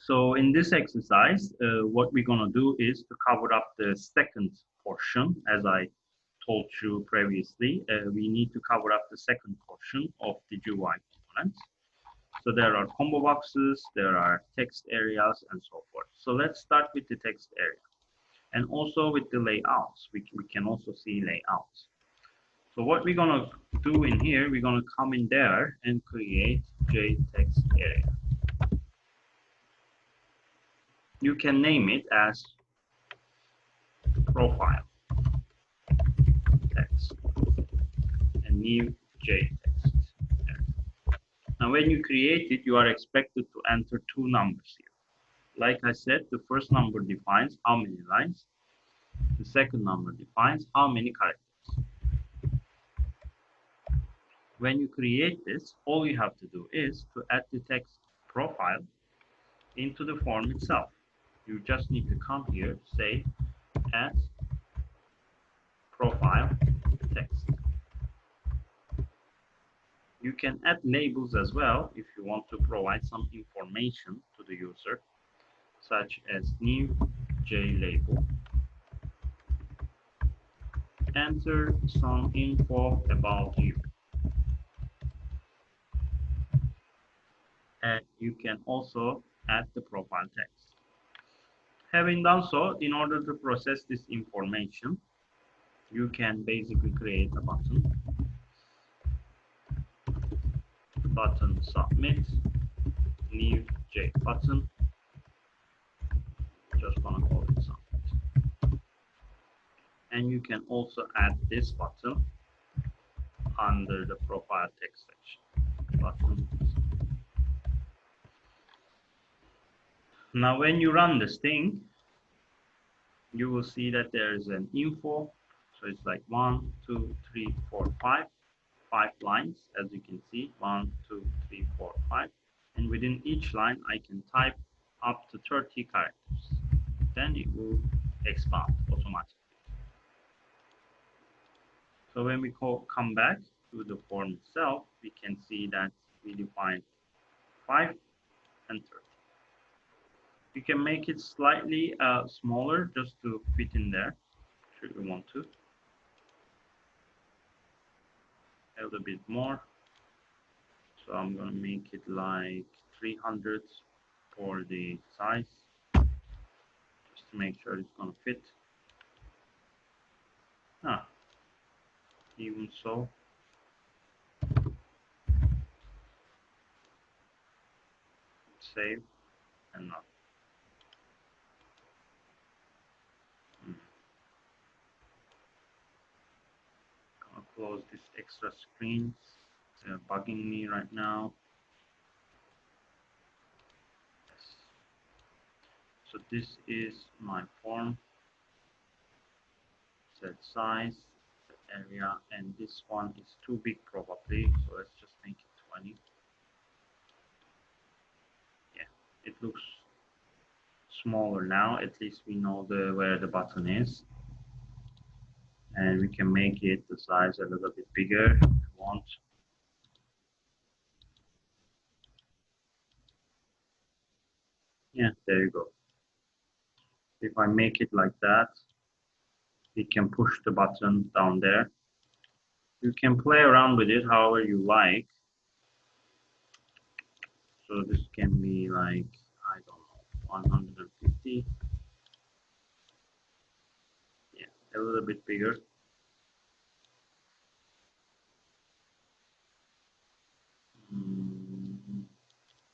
So in this exercise, what we're going to do is to cover up the second portion. As I told you previously, we need to cover up the second portion of the GUI components. So there are combo boxes, there are text areas, and so forth. So let's start with the text area. And also with the layouts, we can also see layouts. So what we're going to do in here, we're going to come in there and create JText area. You can name it as profile text and new JText area. Now when you create it, you are expected to enter two numbers here. Like I said, the first number defines how many lines. The second number defines how many characters. When you create this, all you have to do is to add the text profile into the form itself. You just need to come here, say add profile text. You can add labels as well if you want to provide some information to the user, such as new JLabel. Enter some info about you. And you can also add the profile text. Having done so, in order to process this information, you can basically create a button submit, new J button, just gonna call it submit. And you can also add this button under the profile text section, button. Now when you run this thing, you will see that there is an info. So it's like 1, 2, 3, 4, 5 lines, as you can see, 1, 2, 3, 4, 5. And within each line, I can type up to 30 characters. Then it will expand automatically. So when we come back to the form itself, we can see that we define 5 and 30. You can make it slightly smaller just to fit in there, if you want to. A little bit more. So I'm going to make it like 300 for the size, just to make sure it's going to fit. Even so. Save and not. Gonna close this extra screen. They're bugging me right now. Yes. So this is my form. Set size, set area, and this one is too big probably. So let's just make it 20. Yeah, it looks smaller now. At least we know where the button is. And we can make it the size a little bit bigger if you want. Yeah, there you go. If I make it like that, we can push the button down there. You can play around with it however you like. So this can be like, I don't know, 150. Yeah, a little bit bigger.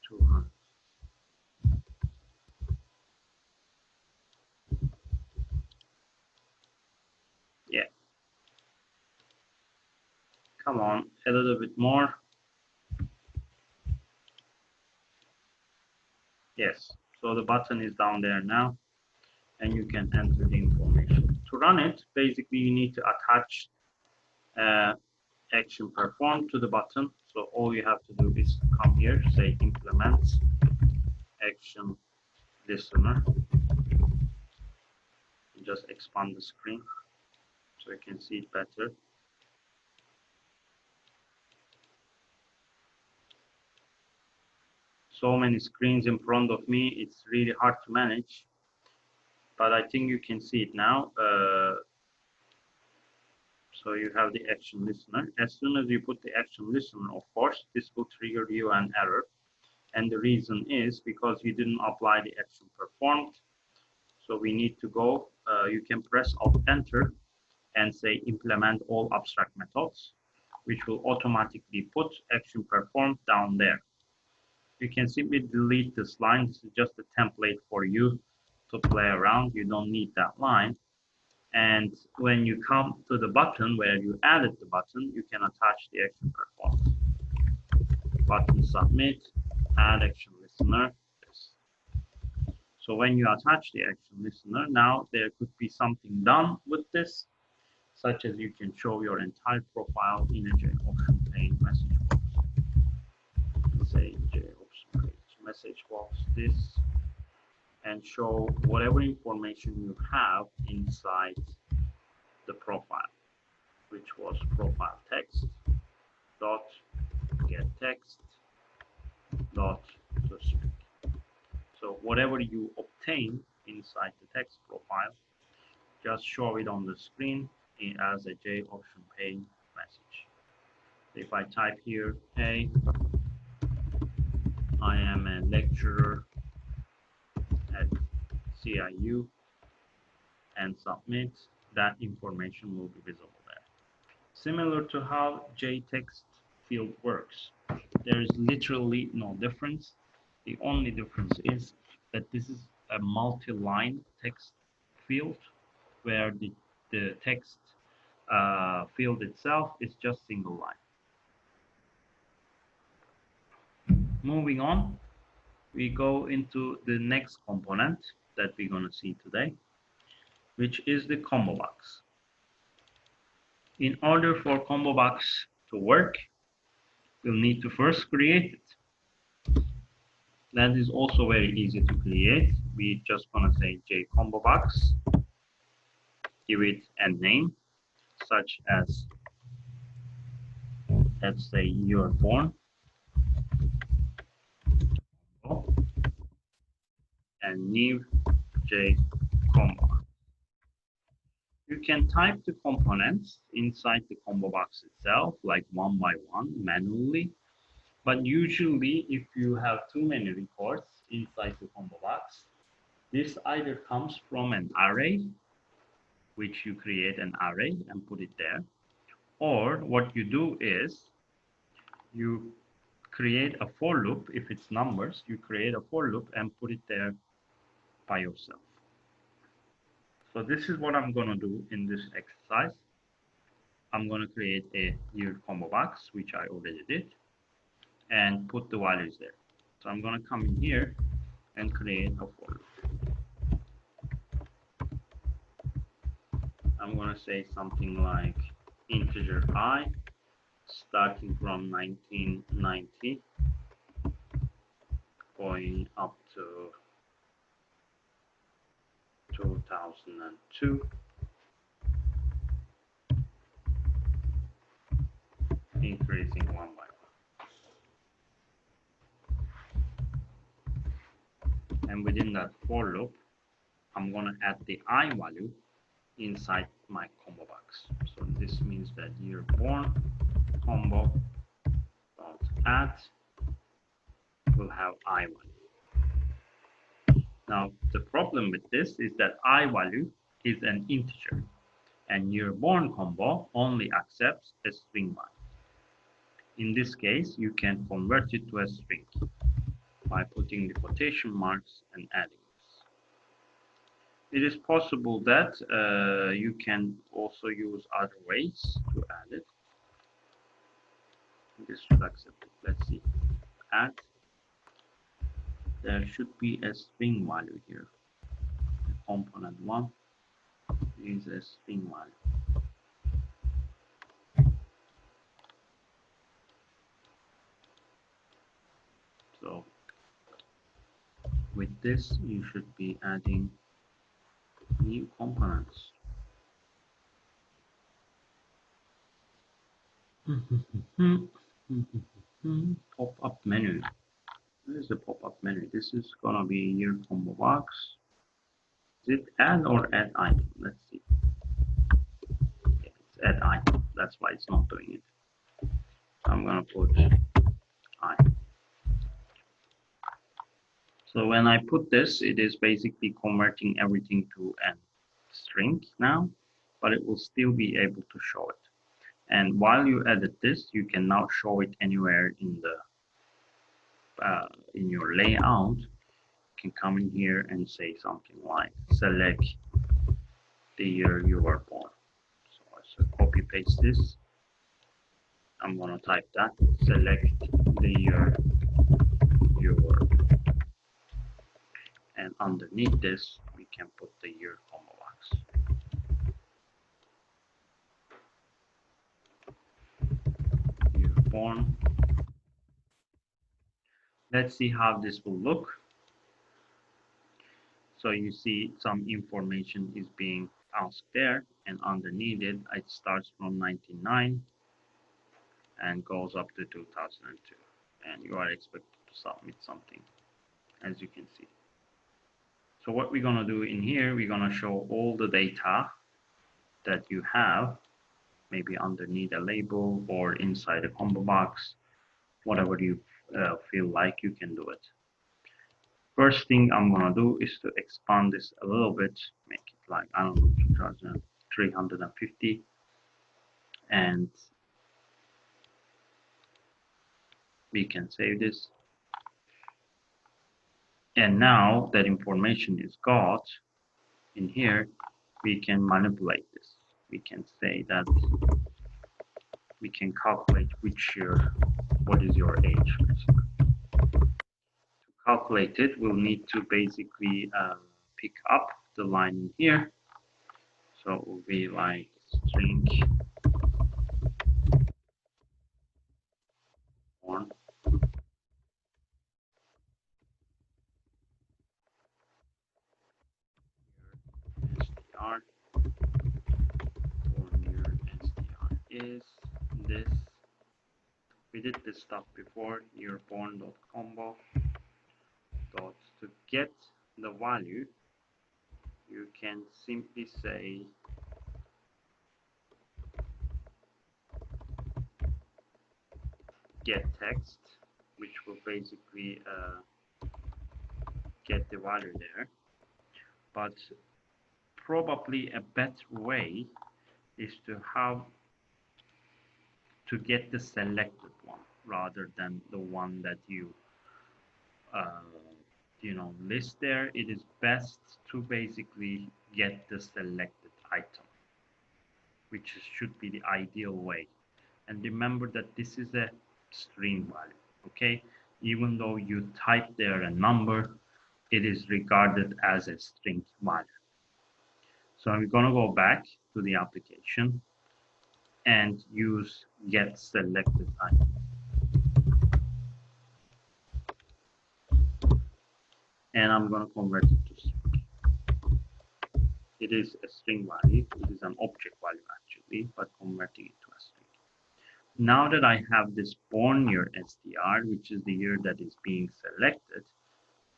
200. Yeah. Come on, a little bit more. Yes, so the button is down there now, and you can enter the information. To run it, basically you need to attach action performed to the button. So all you have to do is come here, say implement action listener. Just expand the screen so you can see it better. So many screens in front of me, it's really hard to manage, but I think you can see it now. So you have the action listener. As soon as you put the action listener, of course, this will trigger you an error. And the reason is because you didn't apply the action performed. So we need to go, you can press Alt Enter and say implement all abstract methods, which will automatically put action performed down there. You can simply delete this line. This is just a template for you to play around. You don't need that line. And when you come to the button where you added the button, you can attach the action performed. Button submit, add action listener. Yes. So when you attach the action listener, now there could be something done with this, such as you can show your entire profile in a JOption pane message box. Say JOption page message box this, and show whatever information you have inside the profile, which was profile text dot get text dot to string. So whatever you obtain inside the text profile, just show it on the screen as a JOption pane message. If I type here, hey, I am a lecturer at CIU, and submit, that information will be visible there. Similar to how JText field works, there is literally no difference. The only difference is that this is a multi-line text field, where the text field itself is just single line. Moving on, we go into the next component that we're going to see today, which is the combo box. In order for combo box to work, we'll need to first create it. That is also very easy to create. We're just going to say jcombo box, give it a name such as, let's say, you're born, and new jcombo. You can type the components inside the combo box itself, like one by one, manually. But usually, if you have too many records inside the combo box, this either comes from an array, which you create an array and put it there, or what you do is you create a for loop. If it's numbers, you create a for loop and put it there by yourself. So this is what I'm going to do in this exercise. I'm going to create a new combo box, which I already did, and put the values there. So I'm going to come in here and create a for loop. I'm going to say something like integer I, starting from 1990, going up to 2002, increasing one by one. And within that for loop, I'm going to add the I value inside my combo box. So this means that year born combo dot add will have I value. Now the problem with this is that I value is an integer, and year born combo only accepts a string value. In this case, you can convert it to a string by putting the quotation marks and adding this. It is possible that you can also use other ways to add it. This should accept it. Let's see. Add. There should be a string value here. Component 1 is a string value. So with this, you should be adding new components. Pop-up menu. This is the pop-up menu. This is gonna be your combo box. Is it add or add item? Let's see. Yeah, it's add item. That's why it's not doing it. So I'm gonna put item. So when I put this, it is basically converting everything to a string now, but it will still be able to show it. And while you edit this, you can now show it anywhere in the in your layout. You can come in here and say something like select the year you were born. So I should copy paste this. I'm gonna type that. Select the year you were born. And underneath this, we can put the year combo box. Year born. Let's see how this will look. So you see some information is being asked there, and underneath it, it starts from 1999 and goes up to 2002. And you are expected to submit something, as you can see. So what we're gonna do in here, we're gonna show all the data that you have, maybe underneath a label or inside a combo box, whatever you feel like you can do it. First thing I'm gonna do is to expand this a little bit, make it like, I don't know, 2350, and we can save this. And now that information is got in here, we can manipulate this. We can say that we can calculate which year, what is your age. To calculate it, we'll need to basically pick up the line in here. So it will be like string born str born year str is this. We did this stuff before, yearborn.combo dot. To get the value, you can simply say get text, which will basically get the value there. But probably a better way is to have to get the selected one rather than the one that you uh, list there. It is best to basically get the selected item, which should be the ideal way. And remember that this is a string value, okay? Even though you type there a number, it is regarded as a string value. So I'm going to go back to the application and use get selected item. And I'm going to convert it to string. It is a string value. It is an object value actually, but converting it to a string. Now that I have this born year str, which is the year that is being selected,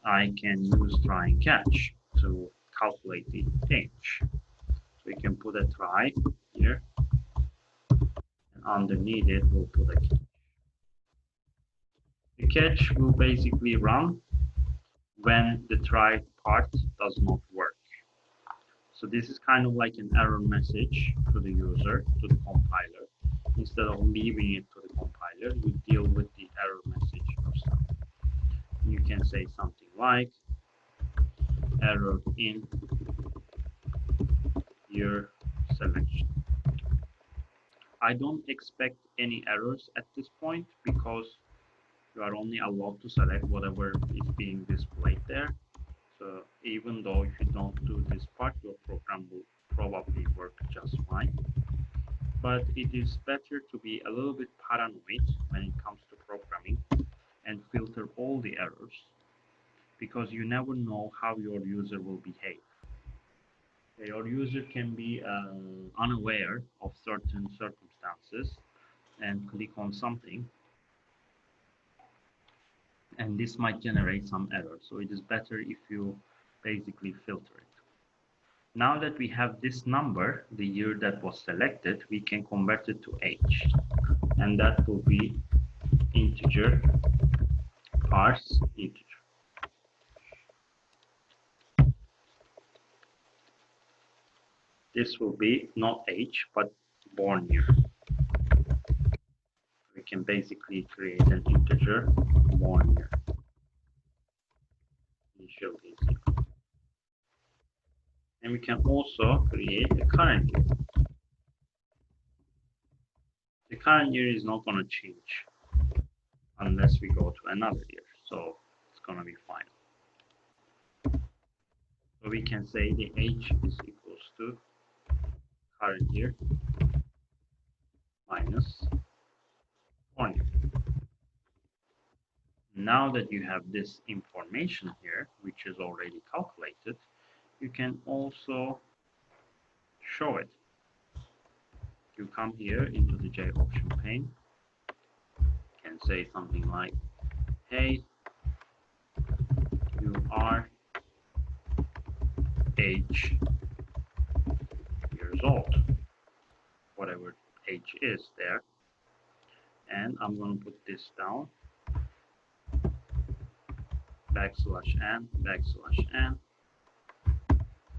I can use try and catch to calculate the age. So we can put a try here, and underneath it we'll put a catch. The catch will basically run when the try part does not work. So this is kind of like an error message to the user, to the compiler. Instead of leaving it to the compiler, you deal with the error message yourself. You can say something like error in your selection. I don't expect any errors at this point because you are only allowed to select whatever is being displayed there. So even though if you don't do this part, your program will probably work just fine. But it is better to be a little bit paranoid when it comes to programming and filter all the errors, because you never know how your user will behave. Your user can be unaware of certain circumstances and click on something and this might generate some error. So it is better if you basically filter it. Now that we have this number, the year that was selected, we can convert it to age, and that will be integer parse integer. This will be not age, but born year. We can basically create an integer born year. Initial is equal. And we can also create a current year. The current year is not going to change unless we go to another year, so it's going to be fine. So we can say the age is equals to current year minus born year. Now that you have this information here, which is already calculated, you can also show it. You come here into the J option pane, can say something like, hey, you are age years old, whatever age is there, and I'm going to put this down, \n,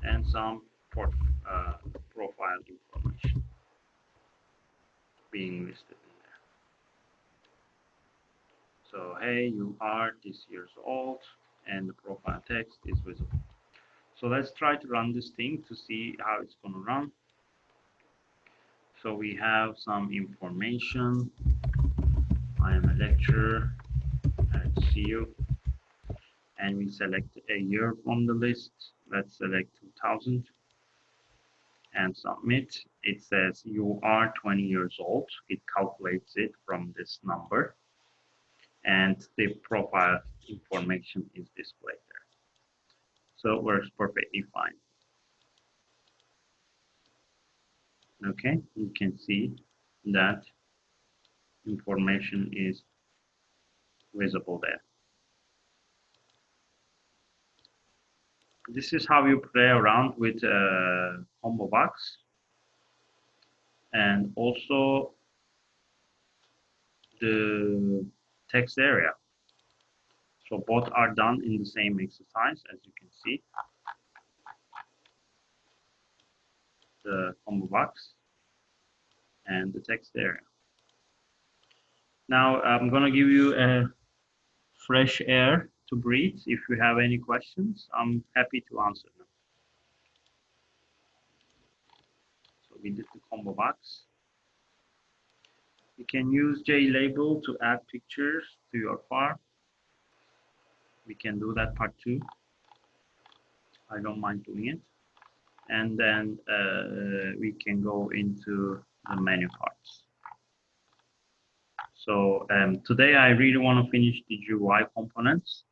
and some profile information being listed in there. So, hey, you are this years old, and the profile text is visible. So let's try to run this thing to see how it's going to run. So we have some information. I am a lecturer at CU, and we select a year from the list. Let's select 2000 and submit. It says you are 20 years old. It calculates it from this number, and the profile information is displayed there. So it works perfectly fine. Okay, you can see that information is visible there. This is how you play around with combo box, and also the text area. So both are done in the same exercise, as you can see. The combo box and the text area. Now I'm going to give you a fresh air to breathe. If you have any questions, I'm happy to answer them. So we did the combo box. You can use JLabel to add pictures to your farm. We can do that part too. I don't mind doing it. And then we can go into the menu parts. So today I really want to finish the GUI components,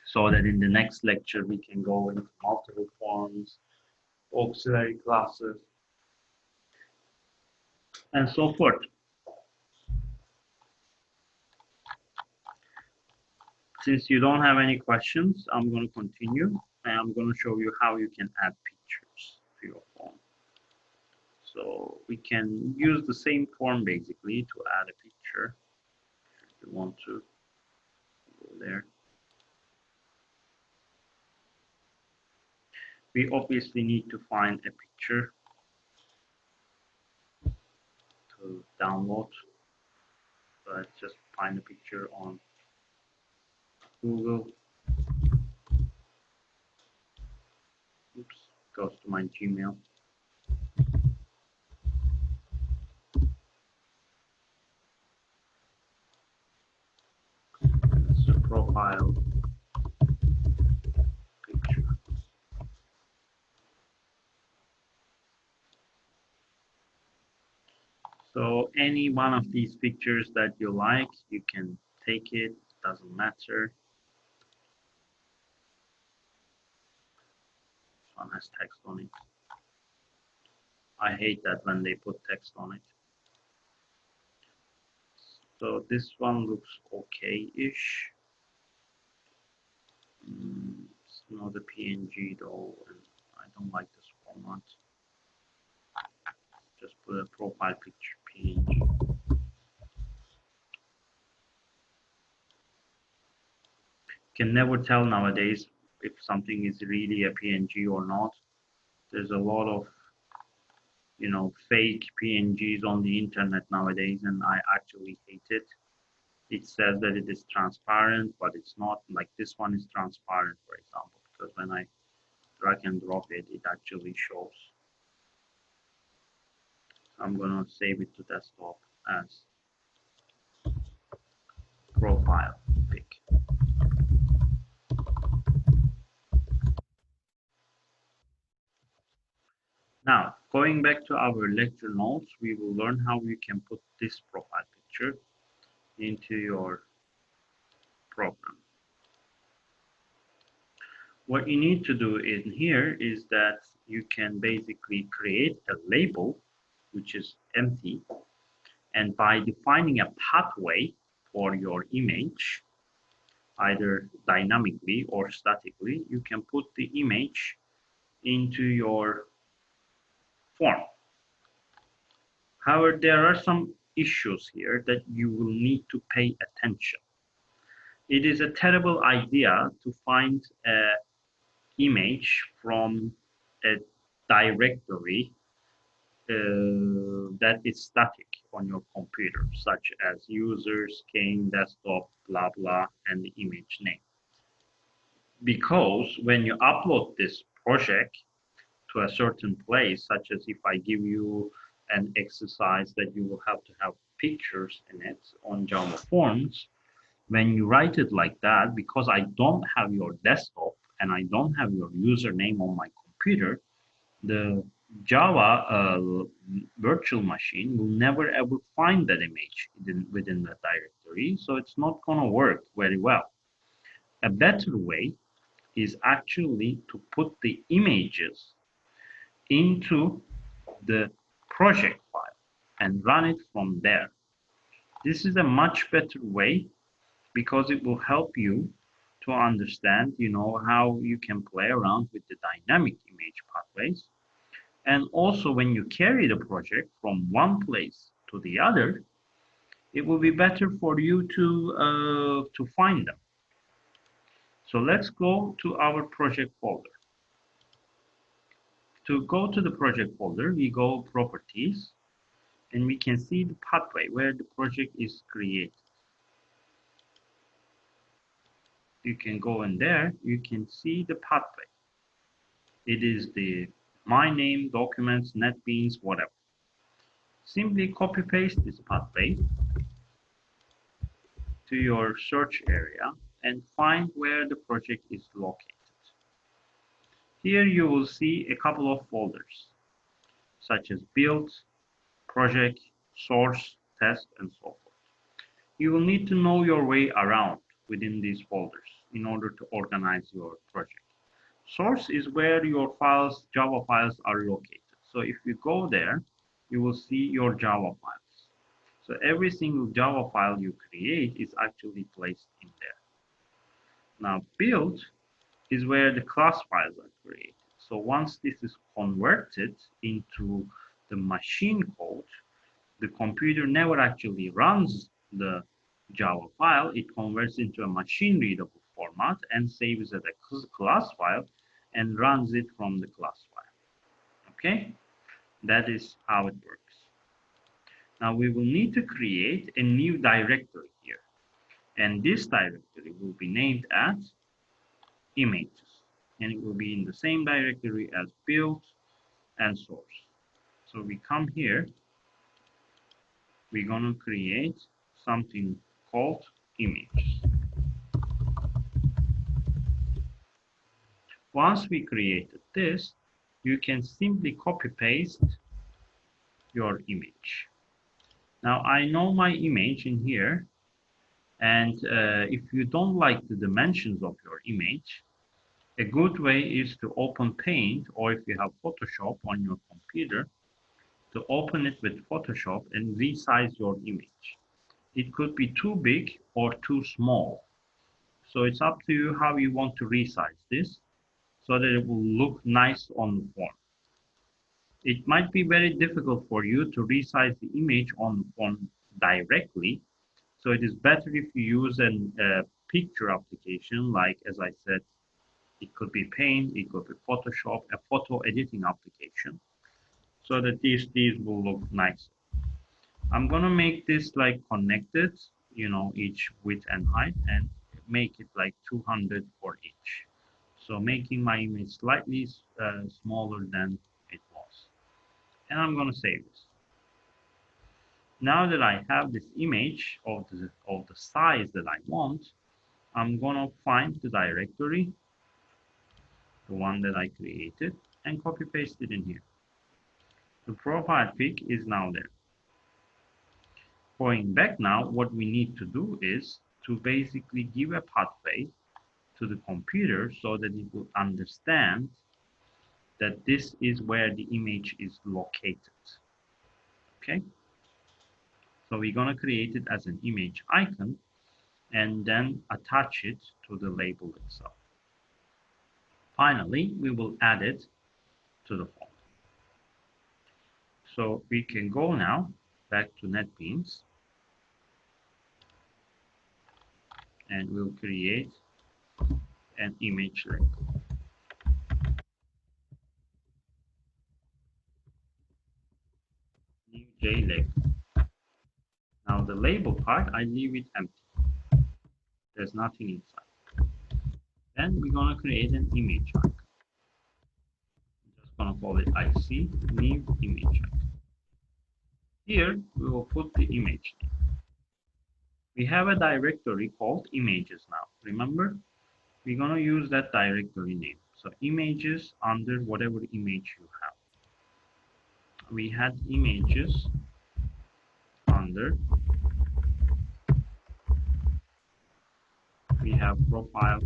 so that in the next lecture we can go into multiple forms, auxiliary classes, and so forth. Since you don't have any questions, I'm going to continue, and I'm going to show you how you can add pictures to your form. So we can use the same form basically to add a picture. If you want to go there. We obviously need to find a picture to download. So let's just find a picture on Google. Oops, goes to my Gmail. It's a profile picture. So any one of these pictures that you like, you can take it, doesn't matter. This one has text on it. I hate that when they put text on it. So this one looks okay-ish. It's not a PNG though, and I don't like this format. Just put a profile picture PNG. Can never tell nowadays if something is really a PNG or not. There's a lot of fake PNGs on the internet nowadays, and I actually hate it. It says that it is transparent, but it's not. Like this one is transparent, for example, because when I drag and drop it, it actually shows. I'm gonna save it to desktop as profile pic. Now, going back to our lecture notes, we will learn how you can put this profile picture into your program. What you need to do in here is that you can basically create a label which is empty, and by defining a pathway for your image, either dynamically or statically, you can put the image into your form. However, there are some issues here that you will need to pay attention. It is a terrible idea to find an image from a directory that is static on your computer, such as users, game, desktop, blah, blah, and the image name. Because when you upload this project to a certain place, such as if I give you an exercise that you will have to have pictures in it on Java Forms, when you write it like that, because I don't have your desktop and I don't have your username on my computer, the Java virtual machine will never ever find that image within that directory, so it's not going to work very well. A better way is actually to put the images into the project file and run it from there. This is a much better way because it will help you to understand, how you can play around with the dynamic image pathways. And also when you carry the project from one place to the other, it will be better for you to find them. So let's go to our project folder. To go to the project folder, we go properties, and we can see the pathway where the project is created. You can go in there, you can see the pathway. It is the my name, documents, NetBeans, whatever. Simply copy paste this pathway to your search area and find where the project is located. Here you will see a couple of folders, such as build, project, source, test, and so forth. You will need to know your way around within these folders in order to organize your project. Source is where your files, Java files, are located. So if you go there, you will see your Java files. So every single Java file you create is actually placed in there. Now build is where the class files are created. So once this is converted into the machine code, the computer never actually runs the Java file. It converts into a machine readable format and saves it as a class file and runs it from the class file. Okay, that is how it works. Now we will need to create a new directory here, and this directory will be named as images, and it will be in the same directory as build and source. So we come here, we're going to create something called image. Once we created this, you can simply copy paste your image. Now I know my image in here, and if you don't like the dimensions of your image, a good way is to open Paint, or if you have Photoshop on your computer, to open it with Photoshop and resize your image. It could be too big or too small. So it's up to you how you want to resize this so that it will look nice on the form. It might be very difficult for you to resize the image on the form directly. So it is better if you use a picture application, like as I said, it could be Paint, it could be Photoshop, a photo editing application, so that these will look nice. I'm gonna make this like connected, each width and height, and make it like 200 for each. So making my image slightly smaller than it was. And I'm gonna save this. Now that I have this image of the size that I want, I'm gonna find the directory, the one that I created, and copy paste it in here. The profile pic is now there. Going back now, what we need to do is to basically give a pathway to the computer so that it will understand that this is where the image is located. Okay, so we're going to create it as an image icon and then attach it to the label itself. Finally, we will add it to the form. So we can go now back to NetBeans and we'll create an image label. New J label. Now the label part, I leave it empty. There's nothing inside. Then we're gonna create an image icon. I'm just gonna call it IC new image icon. Here we will put the image name. We have a directory called images now. Remember, we're gonna use that directory name. So images under whatever image you have. We had images under. We have profile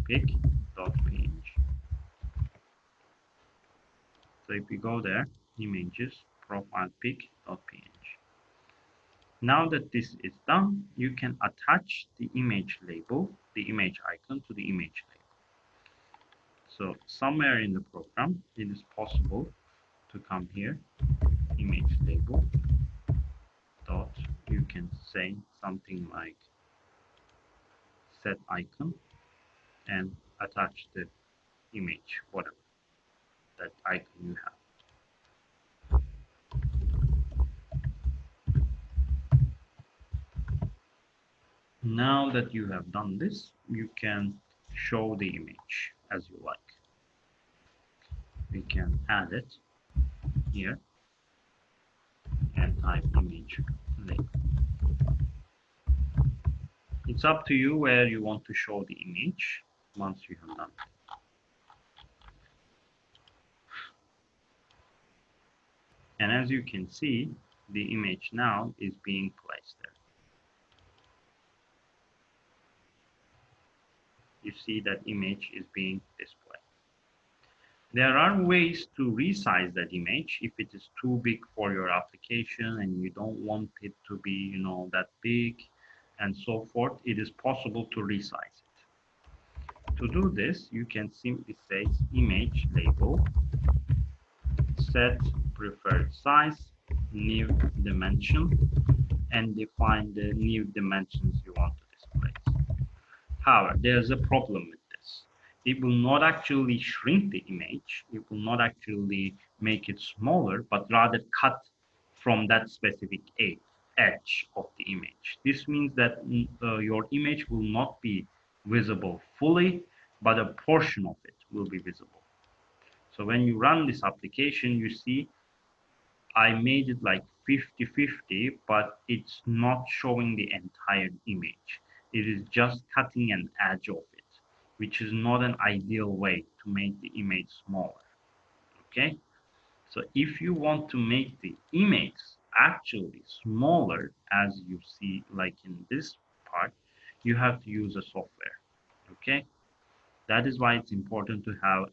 pic.png. So if we go there, images, profile pic.png. Now that this is done, you can attach the image label, the image icon to the image label. So somewhere in the program, it is possible to come here, image label, dot, you can say something like set icon and attach the image, whatever, that icon you have. Now that you have done this, you can show the image as you like. We can add it here and type image label. It's up to you where you want to show the image once you have done it. And as you can see, the image now is being placed there. You see that image is being displayed. There are ways to resize that image if it is too big for your application and you don't want it to be, that big and so forth. It is possible to resize it. To do this, you can simply say image label, set preferred size, new dimension, and define the new dimensions you want to display. However, there's a problem with this. It will not actually shrink the image. It will not actually make it smaller, but rather cut from that specific edge of the image. This means that your image will not be visible fully, but a portion of it will be visible. So when you run this application, you see I made it like 50-50, but it's not showing the entire image. It is just cutting an edge of it, which is not an ideal way to make the image smaller. Okay? So if you want to make the image actually smaller, as you see like in this part, you have to use a software. Okay? That is why it's important to have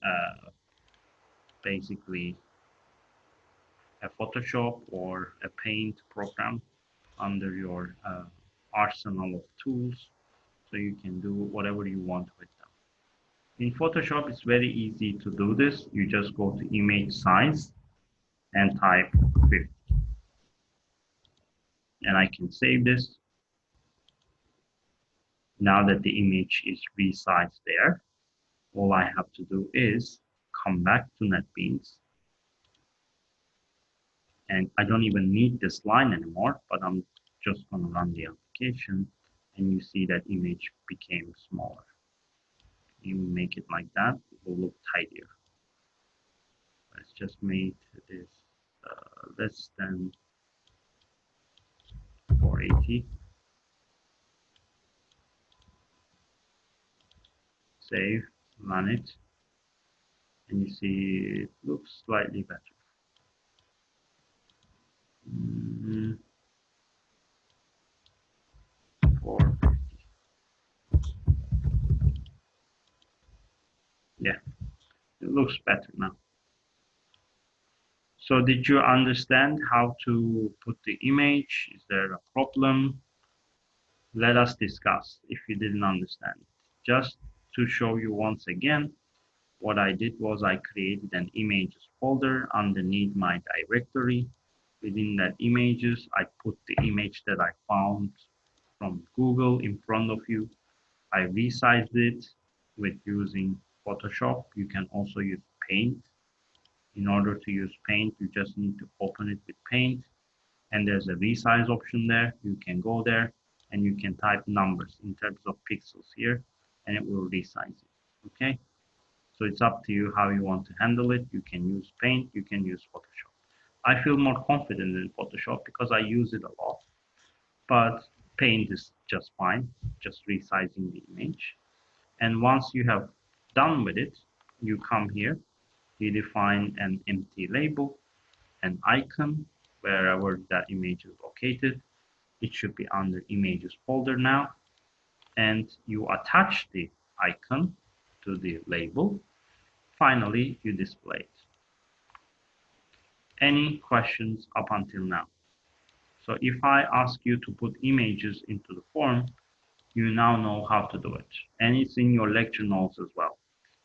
basically a Photoshop or a Paint program under your arsenal of tools, so you can do whatever you want with them. In Photoshop, it's very easy to do this. You just go to image size and type 50. And I can save this. Now that the image is resized there, all I have to do is come back to NetBeans. And I don't even need this line anymore, but I'm just going to run the application, and you see that image became smaller. You make it like that, it will look tidier. Let's just make this less than 480. Save, run it, and you see it looks slightly better. 450. Yeah, it looks better now. So did you understand how to put the image? Is there a problem? Let us discuss if you didn't understand. Just to show you once again, what I did was I created an images folder underneath my directory. Within that images, I put the image that I found from Google in front of you. I resized it with using Photoshop. You can also use Paint. In order to use Paint, you just need to open it with Paint, and there's a resize option there. You can go there and you can type numbers in terms of pixels here, and it will resize it. Okay, so it's up to you how you want to handle it. You can use Paint, you can use Photoshop. I feel more confident in Photoshop because I use it a lot, but Paint is just fine, just resizing the image. And once you have done with it, you come here, you define an empty label, an icon, wherever that image is located. It should be under images folder now, and you attach the icon to the label. Finally, you display it. Any questions up until now? So if I ask you to put images into the form, you now know how to do it. And it's in your lecture notes as well.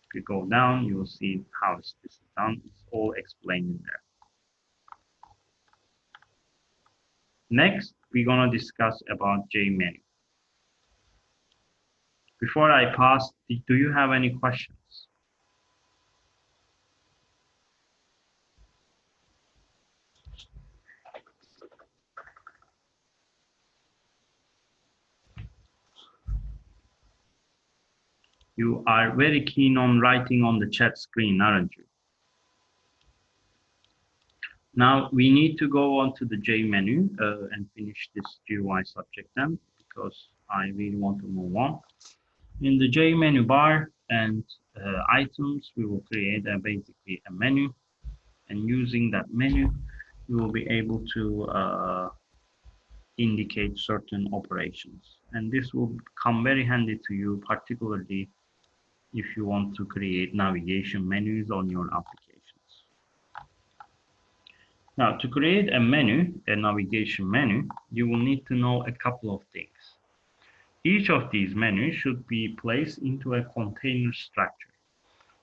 If you go down, you will see how this is done. It's all explained in there. Next, we're going to discuss about JMenu. Before I pass, do you have any questions? You are very keen on writing on the chat screen, aren't you? Now we need to go on to the J menu and finish this GUI subject then, because I really want to move on. In the J menu bar and items, we will create basically a menu, and using that menu, you will be able to indicate certain operations. And this will come very handy to you, particularly if you want to create navigation menus on your applications. Now, to create a menu, a navigation menu, you will need to know a couple of things. Each of these menus should be placed into a container structure.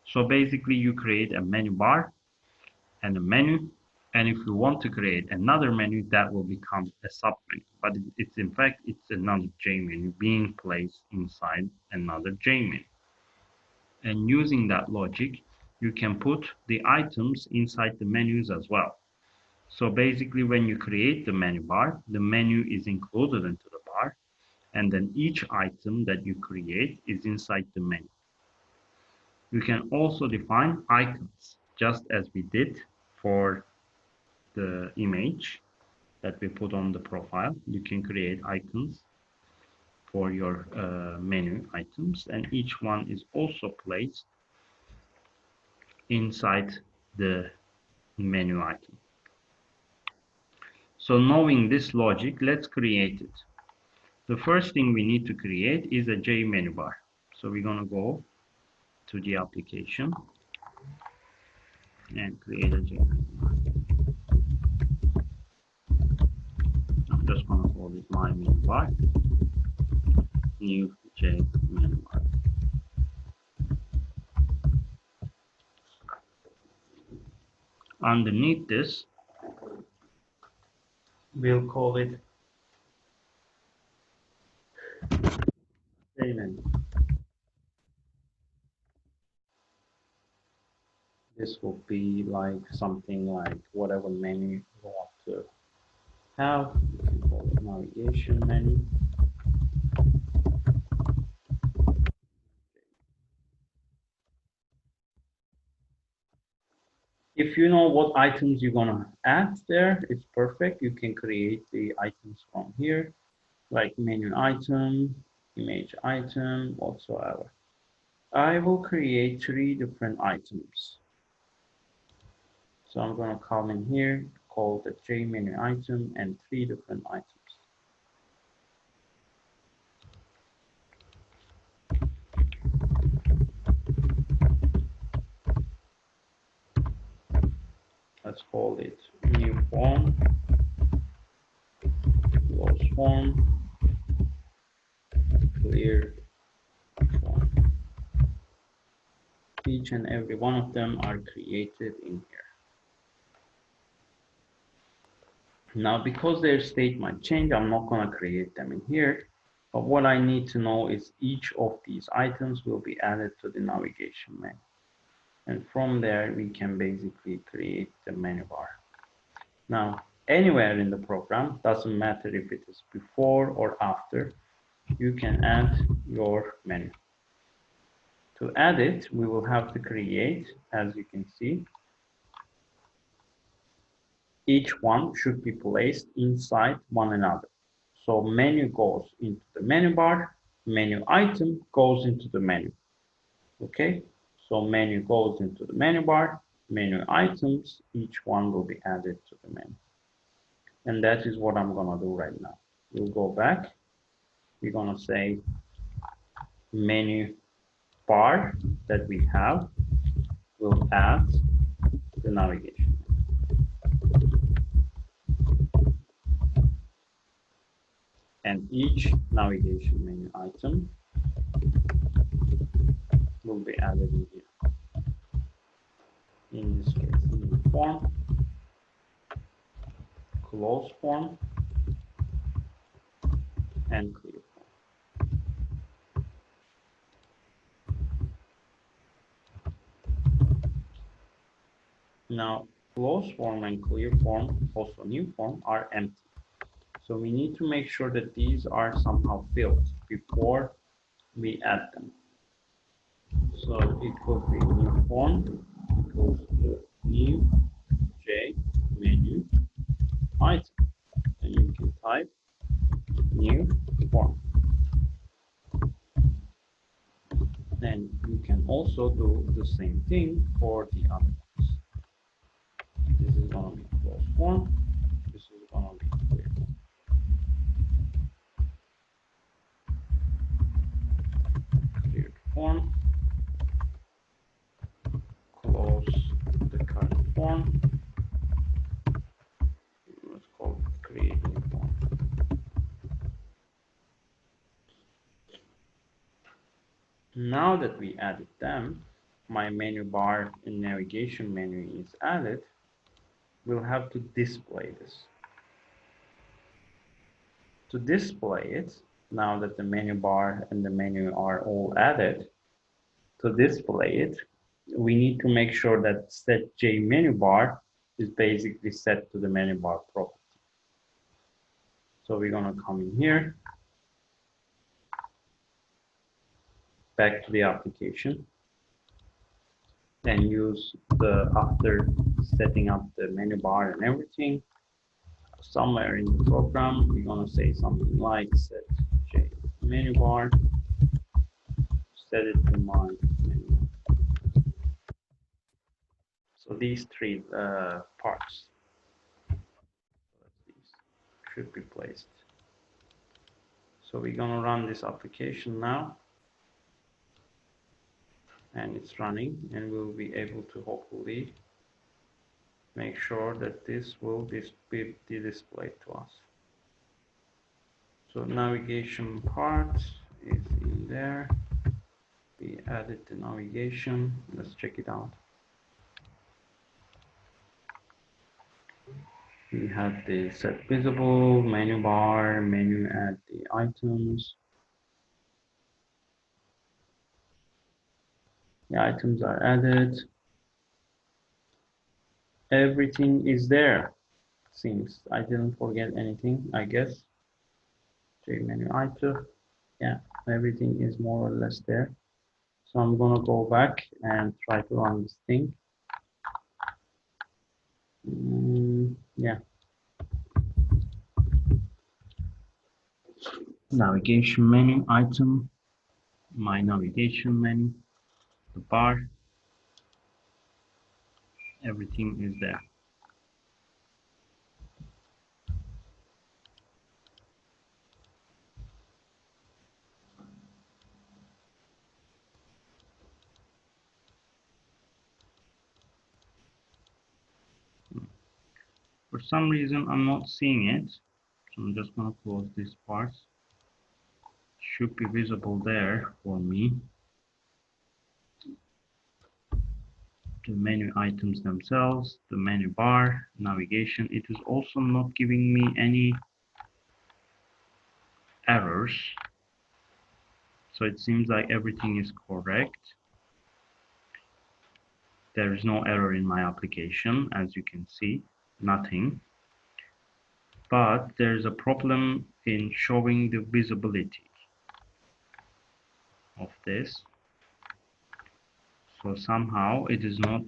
So basically, you create a menu bar and a menu, and if you want to create another menu, that will become a submenu. But it's in fact, it's another J menu being placed inside another J menu. And using that logic, you can put the items inside the menus as well. So basically, when you create the menu bar, the menu is included into the bar, and then each item that you create is inside the menu. You can also define icons, just as we did for the image that we put on the profile. You can create icons for your menu items, and each one is also placed inside the menu item. So knowing this logic, let's create it. The first thing we need to create is a J menu bar. So we're going to go to the application and create a J menu bar. I'm just going to call it my menu bar, new J menu bar. Underneath this, we'll call it J menu. This will be like something like whatever menu you want to have. You can call it navigation menu. If you know what items you're gonna add there, it's perfect. You can create the items from here, like menu item, image item, whatsoever. I will create 3 different items. So I'm gonna come in here, call the J menu item and 3 different items. Let's call it new form, close form, clear form. Each and every one of them are created in here. Now, because their state might change, I'm not going to create them in here. But what I need to know is each of these items will be added to the navigation menu. And from there, we can basically create the menu bar. Now, anywhere in the program, doesn't matter if it is before or after, you can add your menu. To add it, we will have to create, as you can see, each one should be placed inside one another. So menu goes into the menu bar, menu item goes into the menu. Okay, so menu goes into the menu bar, menu items, each one will be added to the menu. And that is what I'm gonna do right now. We'll go back. We're gonna say menu bar that we have will add the navigation. And each navigation menu item will be added in here. In this case, new form, close form, and clear form. Now, close form and clear form, also new form, are empty. So we need to make sure that these are somehow filled before we add them. So it will be new form equals to new J menu item. And you can type new form. Then you can also do the same thing for the other ones. This is going to be close form. This is going to be clear form. Cleared form. Close the current form. Let's call it create new form. Now that we added them, my menu bar and navigation menu is added. We'll have to display this. To display it, now that the menu bar and the menu are all added, to display it, we need to make sure that set J menu bar is basically set to the menu bar property. So we're going to come in here, back to the application, and use the, after setting up the menu bar and everything, somewhere in the program, we're going to say something like set J menu bar, set it to my menu. So these 3 parts should be placed. So we're going to run this application now. And it's running, and we'll be able to hopefully make sure that this will be displayed to us. So navigation part is in there. We added the navigation. Let's check it out. We have the set visible, menu bar, menu, add the items. The items are added. Everything is there. Seems I didn't forget anything, I guess. J menu item. Yeah, everything is more or less there. So I'm gonna go back and try to run this thing. Yeah. Navigation menu item, my navigation menu, the bar, everything is there. For some reason, I'm not seeing it. So I'm just gonna close this part. Should be visible there for me. The menu items themselves, the menu bar, navigation. It is also not giving me any errors. So it seems like everything is correct. There is no error in my application, as you can see, nothing. But there's a problem in showing the visibility of this. So somehow it is not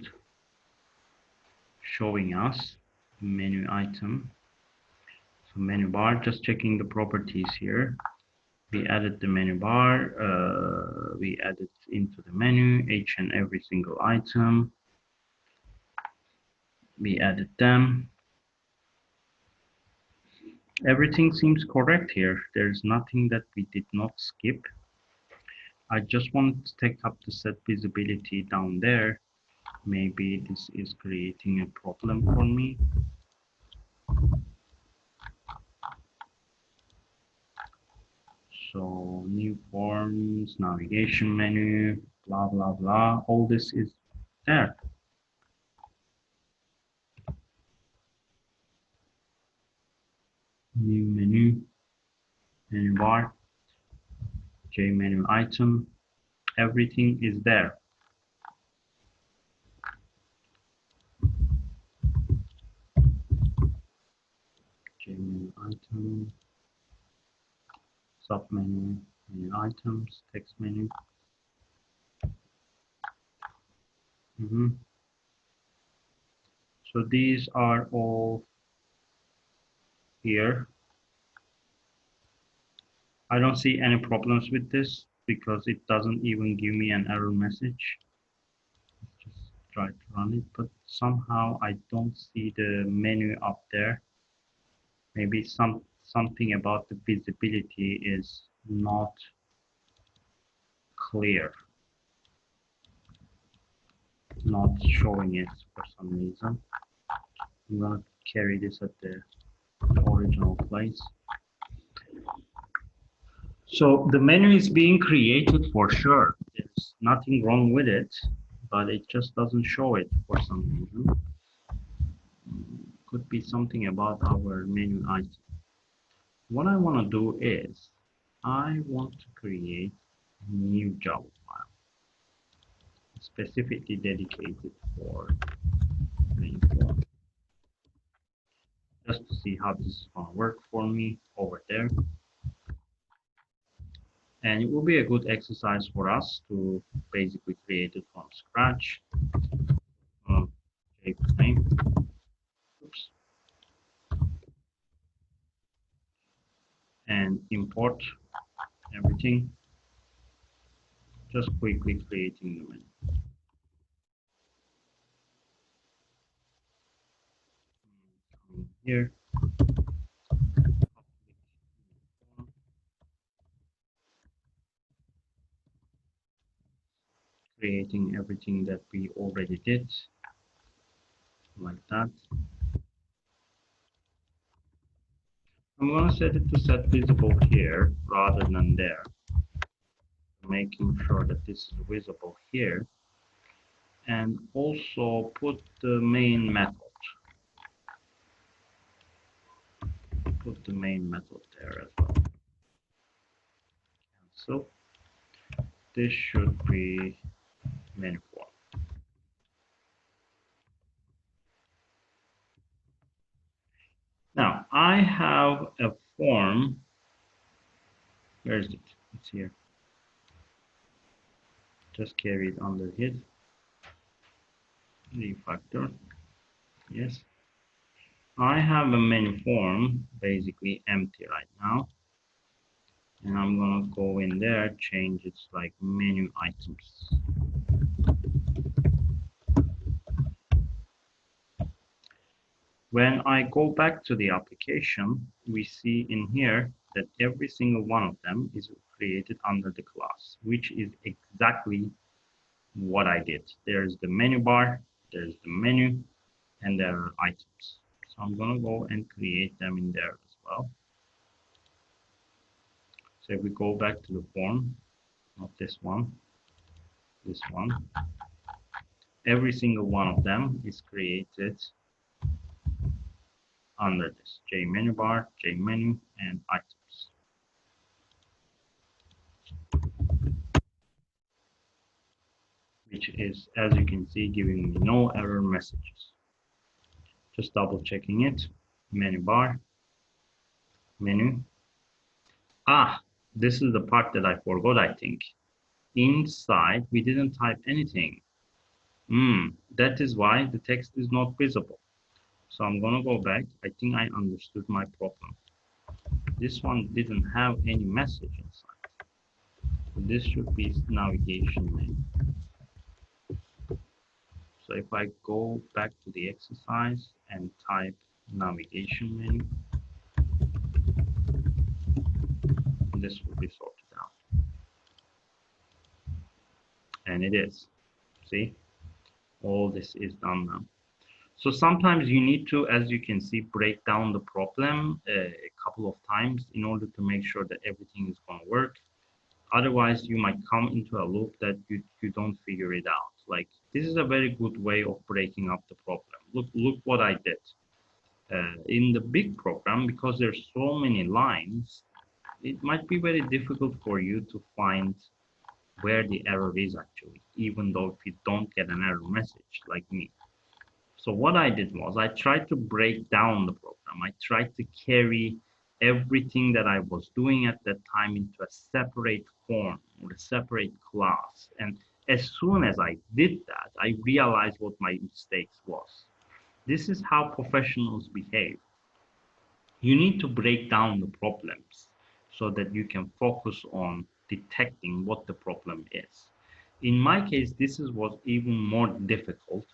showing us menu item. So menu bar, just checking the properties here. We added the menu bar, we added into the menu each and every single item. We added them. Everything seems correct here. There's nothing that we did not skip. I just want to take up the set visibility down there. Maybe this is creating a problem for me. So new forms, navigation menu, blah, blah, blah. All this is there. New menu, menu bar, J menu item. Everything is there. J menu item, sub menu, menu items, text menu. So these are all here. I don't see any problems with this because it doesn't even give me an error message. Just try to run it, but somehow I don't see the menu up there. Maybe something about the visibility is not clear, not showing it for some reason. I'm gonna carry this at the original place. So the menu is being created for sure. There's nothing wrong with it, but it just doesn't show it for some reason. Could be something about our menu item. What I want to do is I want to create a new Java file specifically dedicated for main form. Just to see how this is going to work for me over there. And it will be a good exercise for us to basically create it from scratch. Oops. And import everything. Just quickly creating the menu. Here. Creating everything that we already did, like that. I'm going to set it to set visible here rather than there, making sure that this is visible here, and also put the main method. Put the main method there as well. So this should be menu form. Now I have a form. Where is it? It's here. Just carry it under here. Refactor. Yes. I have a menu form basically empty right now. And I'm gonna go in there, change it like menu items. When I go back to the application, we see in here that every single one of them is created under the class, which is exactly what I did. There's the menu bar, there's the menu, and there are items. So I'm gonna go and create them in there as well. So if we go back to the form, not this one, every single one of them is created under this J menu bar, J menu, and items. Which is, as you can see, giving me no error messages. Just double checking it. Menu bar, menu. Ah, this is the part that I forgot, I think. Inside, we didn't type anything. That is why the text is not visible. So I'm gonna go back. I think I understood my problem. This one didn't have any message inside. So this should be navigation menu. So if I go back to the exercise and type navigation menu, this will be sorted out. And it is. See, all this is done now. So sometimes you need to, as you can see, break down the problem a couple of times in order to make sure that everything is going to work. Otherwise, you might come into a loop that you don't figure it out. Like, this is a very good way of breaking up the problem. Look what I did. In the big program, because there's so many lines, it might be very difficult for you to find where the error is actually, even though if you don't get an error message like me. So what I did was I tried to break down the program. I tried to carry everything that I was doing at that time into a separate form or a separate class. And as soon as I did that, I realized what my mistakes was. This is how professionals behave. You need to break down the problems so that you can focus on detecting what the problem is. In my case, was even more difficult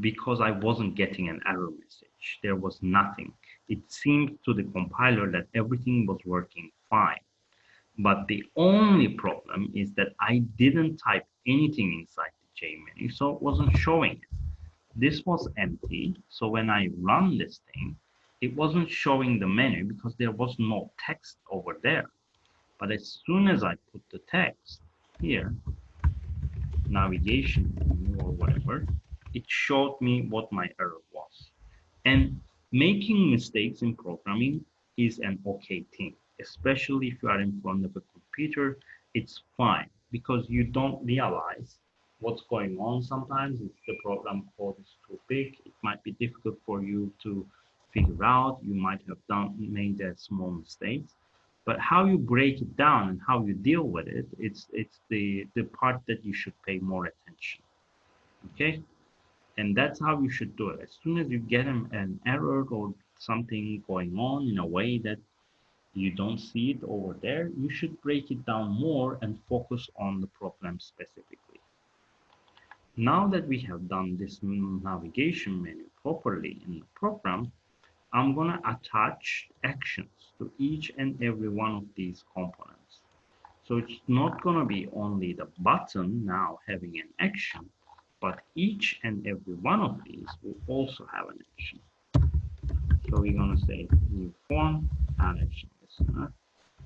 because I wasn't getting an error message. There was nothing. It seemed to the compiler that everything was working fine. But the only problem is that I didn't type anything inside the J menu, so it wasn't showing it. This was empty, so when I run this thing, it wasn't showing the menu because there was no text over there. But as soon as I put the text here, navigation menu or whatever, it showed me what my error was. And making mistakes in programming is an okay thing, especially if you are in front of a computer. It's fine because you don't realize what's going on. Sometimes if the program code is too big, it might be difficult for you to figure out. You might have made a small mistakes. But how you break it down and how you deal with it, it's the part that you should pay more attention. Okay? And that's how you should do it. As soon as you get an error or something going on in a way that you don't see it over there, you should break it down more and focus on the problem specifically. Now that we have done this navigation menu properly in the program, I'm going to attach actions to each and every one of these components. So it's not going to be only the button now having an action, but each and every one of these will also have an action. So we're going to say new form, add action listener,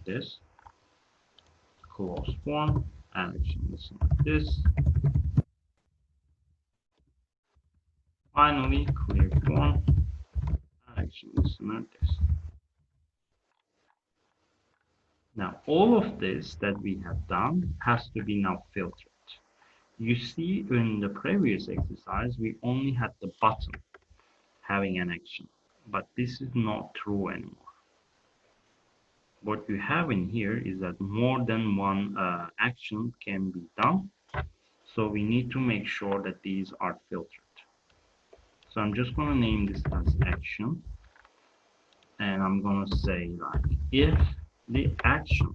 this, close form, add action listener, this, finally clear form, add action listener, this. Now all of this that we have done has to be now filtered. You see in the previous exercise we only had the button having an action, but this is not true anymore. What you have in here is that more than one action can be done, so we need to make sure that these are filtered. So I'm just going to name this as action, and I'm going to say like if the action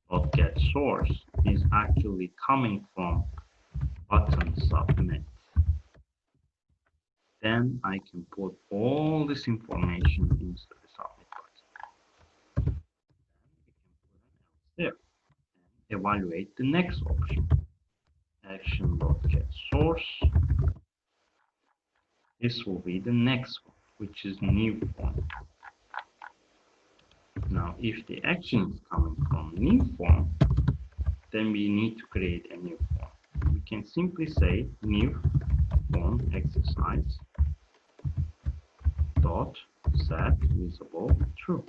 of get source is actually coming from button submit, then I can put all this information into the submit button. There. Evaluate the next option. Action.getSource. This will be the next one, which is new form. Now, if the action is coming from new form, then we need to create a new form. We can simply say new form exercise dot set visible true.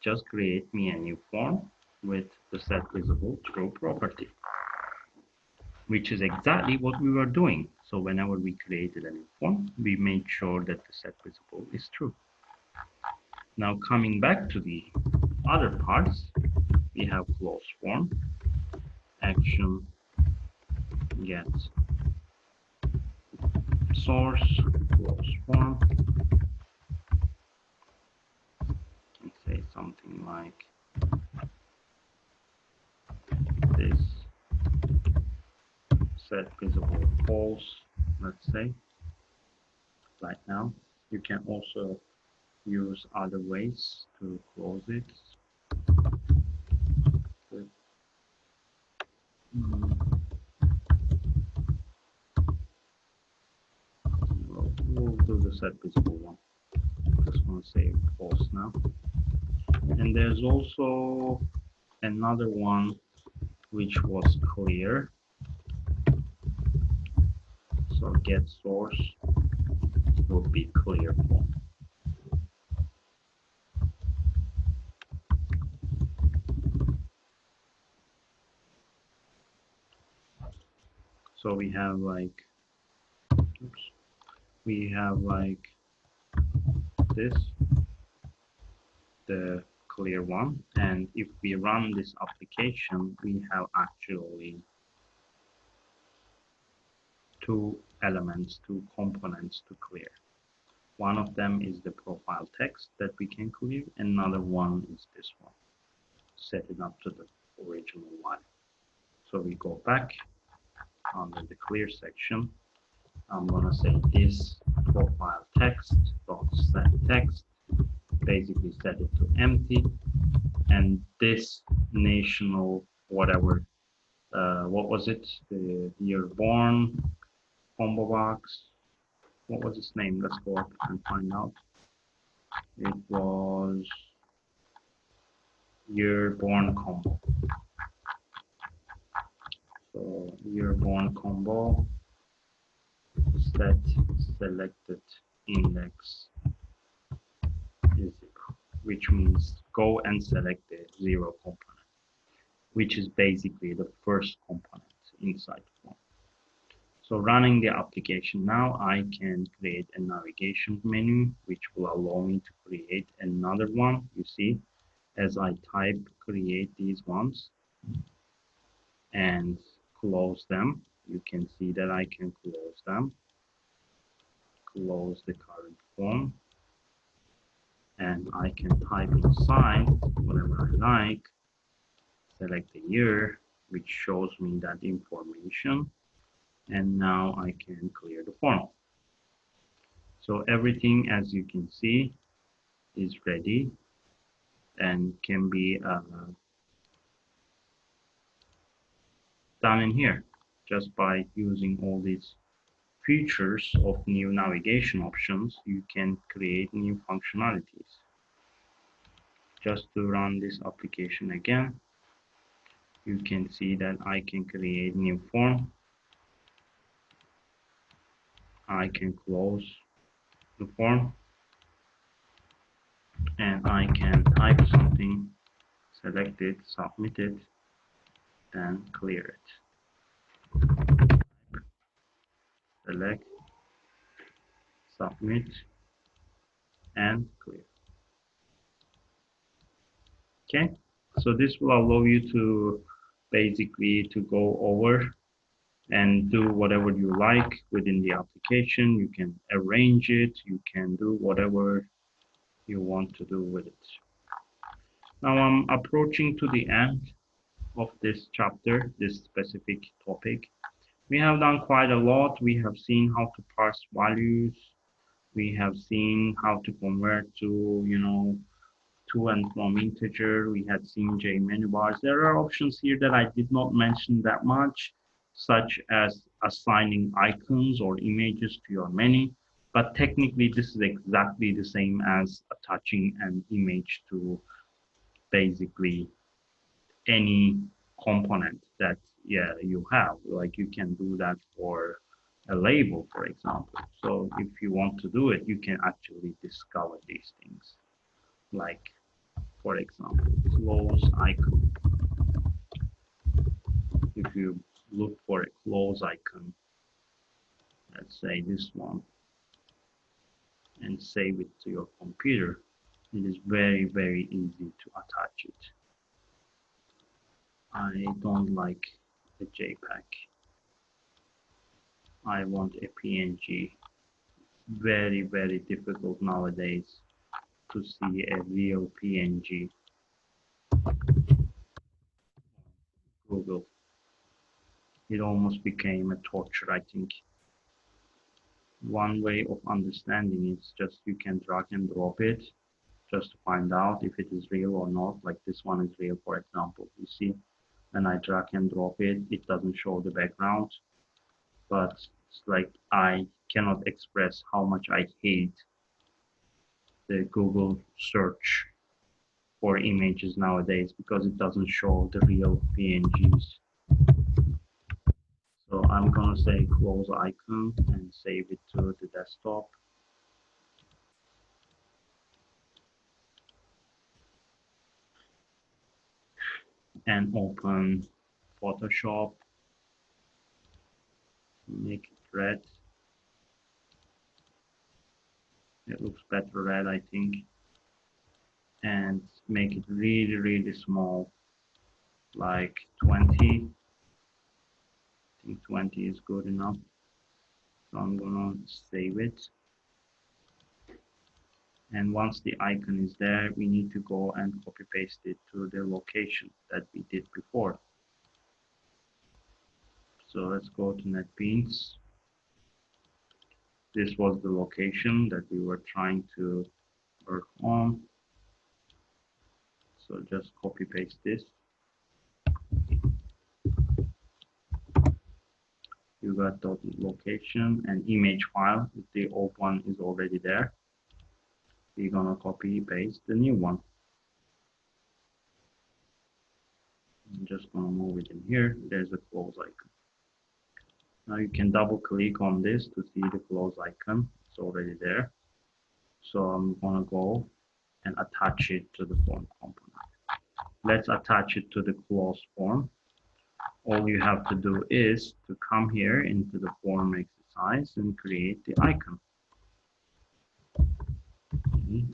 Just create me a new form with the set visible true property, which is exactly what we were doing. So whenever we created a new form, we made sure that the set visible is true. Now coming back to the other parts, we have close form, action, get source, close form, and say something like this, set visible false, let's say. Right now, you can also use other ways to close it. We'll do the set visible one. Just want to say false now. And there's also another one which was clear. So get source will be clear form. So we have like, oops, we have like this, the clear one, and if we run this application, we have actually two elements, two components to clear. One of them is the profile text that we can clear, another one is this one, set it up to the original one. So we go back under the clear section. I'm gonna say this profile text dot set text, basically set it to empty, and this national whatever, what was it, the year born combo box, what was its name? Let's go up and find out. It was year born combo. So year born combo set selected index is 0, which means go and select the 0 component, which is basically the first component inside the form. So running the application now, I can create a navigation menu, which will allow me to create another one. You see, as I type create these ones and close them, you can see that I can close them, close the current form, and I can type inside whatever I like, select the year, which shows me that information, and now I can clear the form. So everything, as you can see, is ready and can be done in here just by using all these features of new navigation options, you can create new functionalities. Just to run this application again, you can see that I can create new form. I can close the form, and I can type something, select it, submit it, then clear it. Select, submit, and clear. Okay, so this will allow you to basically to go over and do whatever you like within the application. You can arrange it, you can do whatever you want to do with it. Now I'm approaching to the end of this chapter, this specific topic. We have done quite a lot. We have seen how to parse values. We have seen how to convert to, to and from integer. We had seen J menu bars. There are options here that I did not mention that much, such as assigning icons or images to your menu. But technically, this is exactly the same as attaching an image to basically any component that you have. Like you can do that for a label, for example. So if you want to do it, you can actually discover these things. Like, for example, close icon. If you look for a close icon, let's say this one, and save it to your computer, it is very, very easy to attach it. I don't like a JPEG. I want a PNG. Very, very difficult nowadays to see a real PNG. Google. It almost became a torture, I think. One way of understanding is just you can drag and drop it just to find out if it is real or not. Like this one is real, for example. You see, when I drag and drop it, it doesn't show the background. But it's like I cannot express how much I hate the Google search for images nowadays because it doesn't show the real PNGs. So I'm gonna say close icon and save it to the desktop. And open Photoshop. Make it red. It looks better red, I think. And make it really, really small, like 20. I think 20 is good enough. So I'm gonna save it. And once the icon is there, we need to go and copy paste it to the location that we did before. So let's go to NetBeans. This was the location that we were trying to work on. So just copy paste this. You got the location and image file. The old one is already there. We're gonna copy paste the new one. I'm just gonna move it in here. There's a close icon. Now you can double click on this to see the close icon. It's already there. So I'm gonna go and attach it to the form component. Let's attach it to the close form. All you have to do is to come here into the form exercise and create the icon. Okay.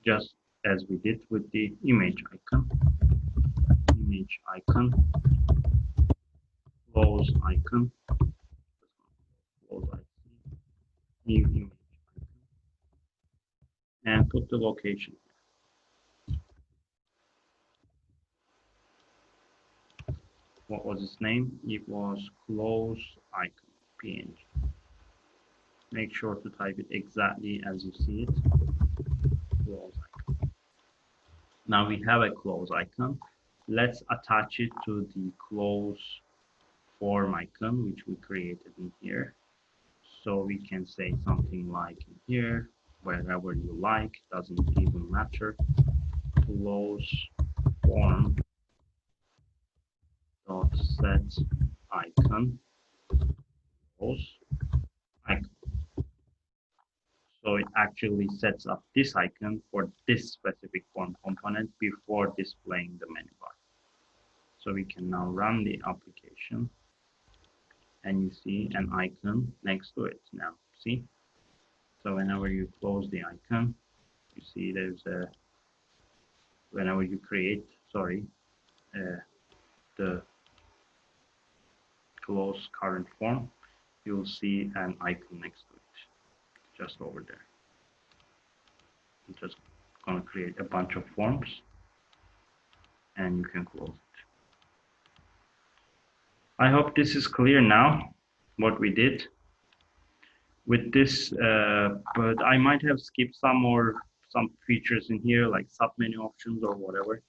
Just as we did with the image icon. Image icon. Close icon. Close icon. New image icon. And put the location. What was its name? It was close icon PNG. Make sure to type it exactly as you see it. Close icon. Now we have a close icon. Let's attach it to the close form icon, which we created in here. So we can say something like in here, wherever you like, doesn't even matter. Close form dot set icon close icon. So it actually sets up this icon for this specific form component before displaying the menu bar. So we can now run the application and you see an icon next to it now. See? So whenever you close the icon, you see there's a, whenever you create, the close current form, you'll see an icon next to it, just over there. I'm just going to create a bunch of forms and you can close it. I hope this is clear now, what we did with this, but I might have skipped some features in here, like submenu options or whatever,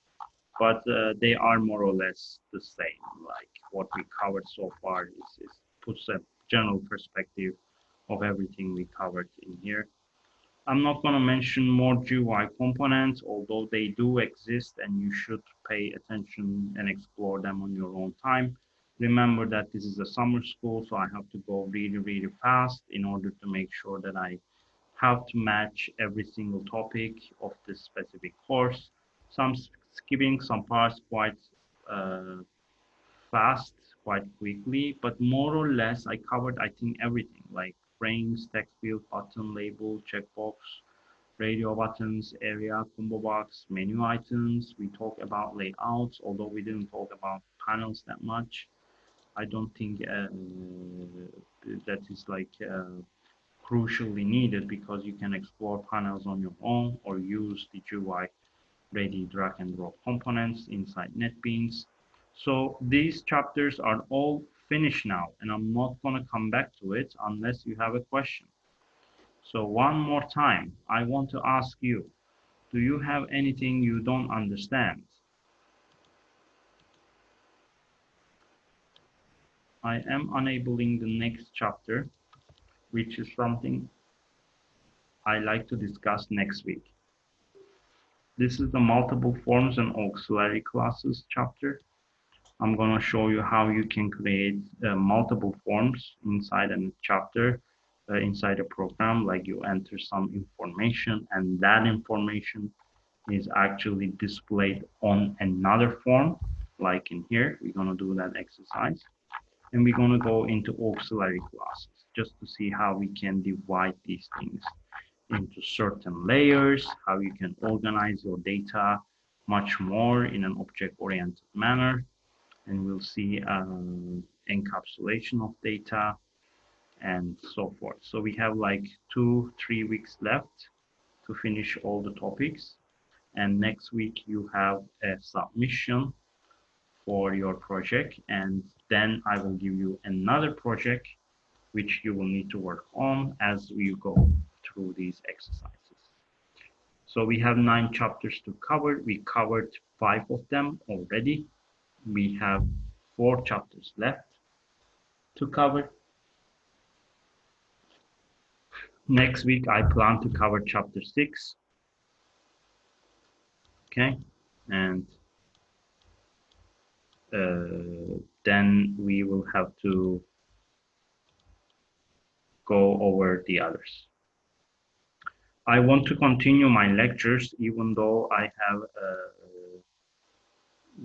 but they are more or less the same. Like what we covered so far is puts a general perspective of everything we covered in here. I'm not going to mention more GUI components, although they do exist and you should pay attention and explore them on your own time. Remember that this is a summer school, so I have to go really, really fast in order to make sure that I have to match every single topic of this specific course. Some skipping some parts quite fast, quite quickly, but more or less I covered, I think, everything like frames, text field, button, label, checkbox, radio buttons, area, combo box, menu items. We talk about layouts, although we didn't talk about panels that much. I don't think that is like crucially needed because you can explore panels on your own or use the GUI ready drag and drop components inside NetBeans. So these chapters are all finished now, and I'm not going to come back to it unless you have a question. So one more time, I want to ask you, do you have anything you don't understand? I am enabling the next chapter, which is something I like to discuss next week. This is the multiple forms and auxiliary classes chapter. I'm going to show you how you can create multiple forms inside a chapter, inside a program, like you enter some information and that information is actually displayed on another form, like in here. We're going to do that exercise. And we're going to go into auxiliary classes just to see how we can divide these things into certain layers, how you can organize your data much more in an object-oriented manner. And we'll see encapsulation of data and so forth. So we have like 2-3 weeks left to finish all the topics. And next week you have a submission for your project. And then I will give you another project which you will need to work on as we go through these exercises. So we have 9 chapters to cover. We covered 5 of them already. We have 4 chapters left to cover. Next week, I plan to cover chapter 6. Okay, and then we will have to go over the others. I want to continue my lectures, even though I have,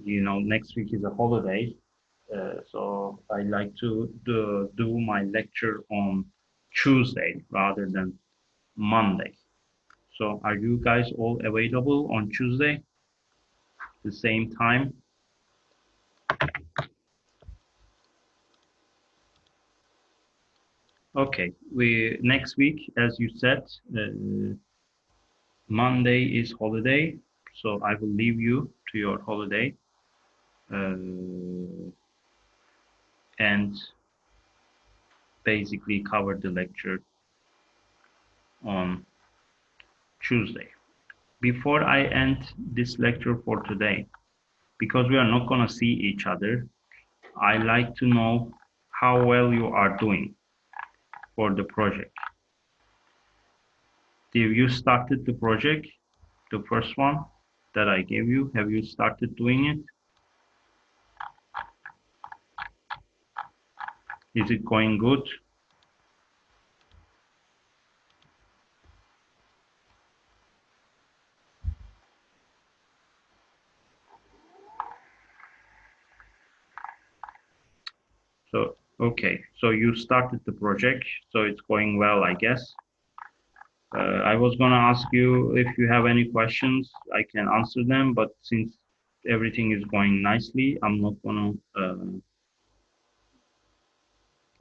next week is a holiday. So I like to do my lecture on Tuesday rather than Monday. So are you guys all available on Tuesday, the same time? Okay, next week, as you said, Monday is holiday, so I will leave you to your holiday. And basically cover the lecture on Tuesday. Before I end this lecture for today, because we are not going to see each other, I like to know how well you are doing for the project. Have you started the project? The first one that I gave you, have you started doing it? Is it going good? So, okay, so you started the project, so it's going well, I guess. I was gonna ask you if you have any questions, I can answer them, but since everything is going nicely, I'm not gonna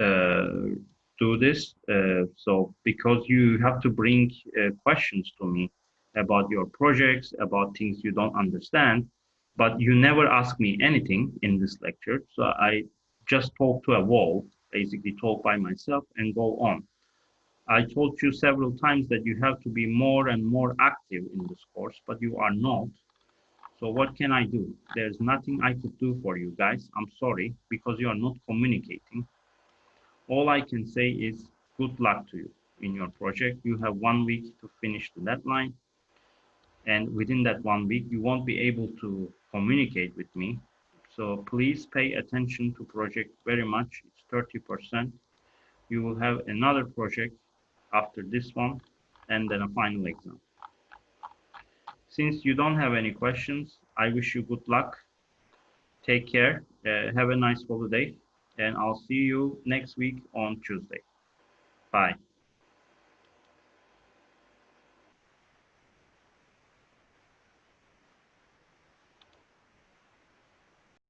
uh, do this. So because you have to bring questions to me about your projects, about things you don't understand, but you never ask me anything in this lecture. So I just talk to a wall, basically talk by myself and go on. I told you several times that you have to be more and more active in this course, but you are not. So what can I do? There's nothing I could do for you guys. I'm sorry because you are not communicating. All I can say is good luck to you in your project. You have 1 week to finish the deadline. And within that 1 week, you won't be able to communicate with me. So please pay attention to project very much. It's 30%. You will have another project after this one and then a final exam. Since you don't have any questions, I wish you good luck. Take care. Have a nice holiday. And I'll see you next week on Tuesday. Bye.